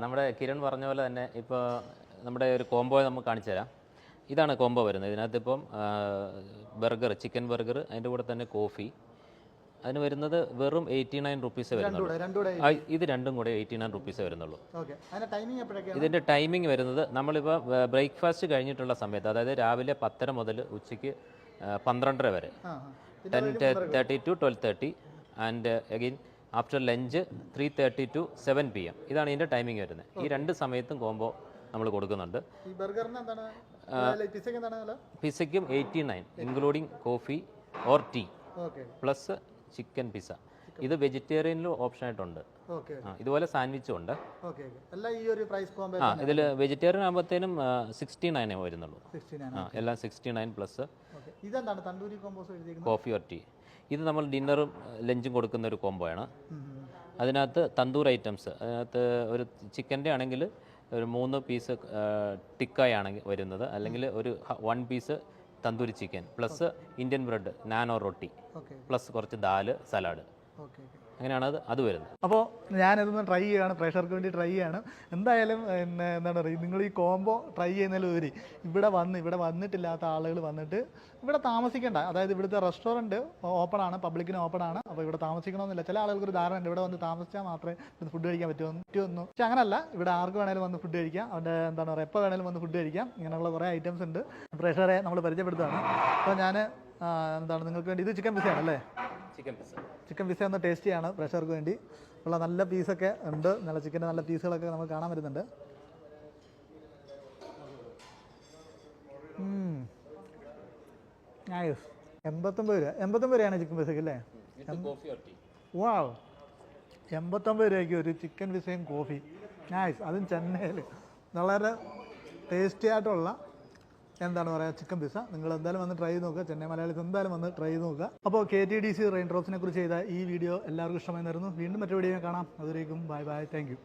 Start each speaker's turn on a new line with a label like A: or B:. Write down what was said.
A: നമ്മുടെ കിരൺ പറഞ്ഞ പോലെ തന്നെ ഇപ്പോൾ നമ്മുടെ ഒരു കോംബോ നമുക്ക് കാണിച്ചു തരാം. ഇതാണ് കോംബോ വരുന്നത്. ഇതിനകത്ത് ഇപ്പം ബർഗർ, ചിക്കൻ ബർഗർ, അതിൻ്റെ കൂടെ തന്നെ കോഫി. അതിന് വരുന്നത് വെറും 89 റുപ്പീസേ വരുന്നുള്ളൂ. ഇത് രണ്ടും കൂടെ 89 റുപ്പീസേ വരുന്നുള്ളൂ. ഇതിൻ്റെ ടൈമിംഗ് വരുന്നത് നമ്മളിപ്പോൾ ബ്രേക്ക്ഫാസ്റ്റ് കഴിഞ്ഞിട്ടുള്ള സമയത്ത്, അതായത് രാവിലെ 10:30 മുതൽ ഉച്ചയ്ക്ക് 12:30 വരെ, 10:30 to 12:30, and again after lunch 3:30 to 7 PM. ഇതാണ് ഇതിൻ്റെ ടൈമിംഗ് വരുന്നത്. ഈ രണ്ട് സമയത്തും കോംബോ നമ്മൾ കൊടുക്കുന്നുണ്ട്. പിസയ്ക്കും 89, including coffee or tea plus chicken pizza. ഇത് വെജിറ്റേറിയനിലും ഓപ്ഷൻ ആയിട്ടുണ്ട്. ഇതുപോലെ സാൻഡ്വിച്ചും ഉണ്ട്. ഇതിൽ വെജിറ്റേറിയൻ ആകുമ്പോഴത്തേനും 69 വരുന്നുള്ളൂ. എല്ലാം 69 പ്ലസ് കോഫി ഓർ ടീ. ഇത് നമ്മൾ ഡിന്നറും ലഞ്ചും കൊടുക്കുന്ന ഒരു കോംബോയാണ്. അതിനകത്ത് തന്തൂർ ഐറ്റംസ്, അതിനകത്ത് ഒരു ചിക്കൻ്റെ ആണെങ്കിൽ ഒരു 3 പീസ് ടിക്കായി ആണെങ്കിൽ വരുന്നത്, അല്ലെങ്കിൽ ഒരു 1 piece tandoori chicken plus Indian bread, നാനോ റൊട്ടി പ്ലസ് കുറച്ച് ദാല്, സലാഡ്. അങ്ങനെയാണ് അത് വരുന്നത്.
B: അപ്പോൾ ഞാനിതൊന്ന് ട്രൈ ചെയ്യുകയാണ്, പ്രേക്ഷകർക്ക് വേണ്ടി ട്രൈ ചെയ്യാണ്. എന്തായാലും എന്താണ് പറയുക, നിങ്ങൾ ഈ കോംബോ ട്രൈ ചെയ്യുന്നതിലുപരി ഇവിടെ വന്നിട്ടില്ലാത്ത ആളുകൾ വന്നിട്ട് ഇവിടെ താമസിക്കേണ്ട, അതായത് ഇവിടുത്തെ റെസ്റ്റോറൻറ്റ് ഓപ്പൺ ആണ്, പബ്ലിക്കിന് ഓപ്പൺ ആണ്. അപ്പോൾ ഇവിടെ താമസിക്കണമെന്നില്ല. ചില ആളുകൾക്ക് ഒരു ധാരണ ഉണ്ട് ഇവിടെ വന്ന് താമസിച്ചാൽ മാത്രമേ ഇത് ഫുഡ് കഴിക്കാൻ പറ്റുമെന്ന്. പക്ഷേ അങ്ങനല്ല, ഇവിടെ ആർക്ക് വേണേലും വന്ന് ഫുഡ് കഴിക്കാം. അവിടെ എന്താണ് പറയുക, എപ്പോൾ വേണേലും വന്ന് ഫുഡ് കഴിക്കാം. ഇങ്ങനെയുള്ള കുറേ ഐറ്റംസ് ഉണ്ട്. പ്രേക്ഷകരെ നമ്മൾ പരിചയപ്പെടുത്തുകയാണ്. അപ്പോൾ ഞാൻ എന്താണ് നിങ്ങൾക്ക് വേണ്ടി, ഇത് ചിക്കൻ പിസ്സയാണല്ലേ? ചിക്കൻ പിസ്സ ഒന്ന് ടേസ്റ്റ് ചെയ്യാണ് പ്രേക്ഷകർക്ക് വേണ്ടി. ഉള്ള നല്ല പീസൊക്കെ ഉണ്ട്, നല്ല ചിക്കൻ്റെ നല്ല പീസുകളൊക്കെ നമുക്ക് കാണാൻ വരുന്നുണ്ട്. നൈസ്. 89 രൂപ. 89 രൂപയാണ് ചിക്കൻ പിസ്സയ്ക്ക് അല്ലേ? വാവ്, 89 രൂപയ്ക്ക് ഒരു ചിക്കൻ പിസ്സയും കോഫി. നൈസ്. അതും ചെന്നൈയിൽ വളരെ ടേസ്റ്റി ആയിട്ടുള്ള എന്താണ് പറയുക ചിക്കൻ പിസ്സ. നിങ്ങൾ എന്തായാലും വന്ന് ട്രൈ ചെയ്ത് നോക്കുക. ചെന്നൈ മലയാളീസ് എന്തായാലും വന്ന് ട്രൈ ചെയ്ത് നോക്കുക. അപ്പോൾ KTDC റെയിൻ ഡ്രോപ്സിനെ കുറിച്ച് ചെയ്ത ഈ വീഡിയോ എല്ലാവർക്കും ഇഷ്ടമായി തരുന്നു. വീണ്ടും മറ്റൊരു വീഡിയോ കാണാം. അതുവരേക്കും ബൈ ബൈ, താങ്ക് യു.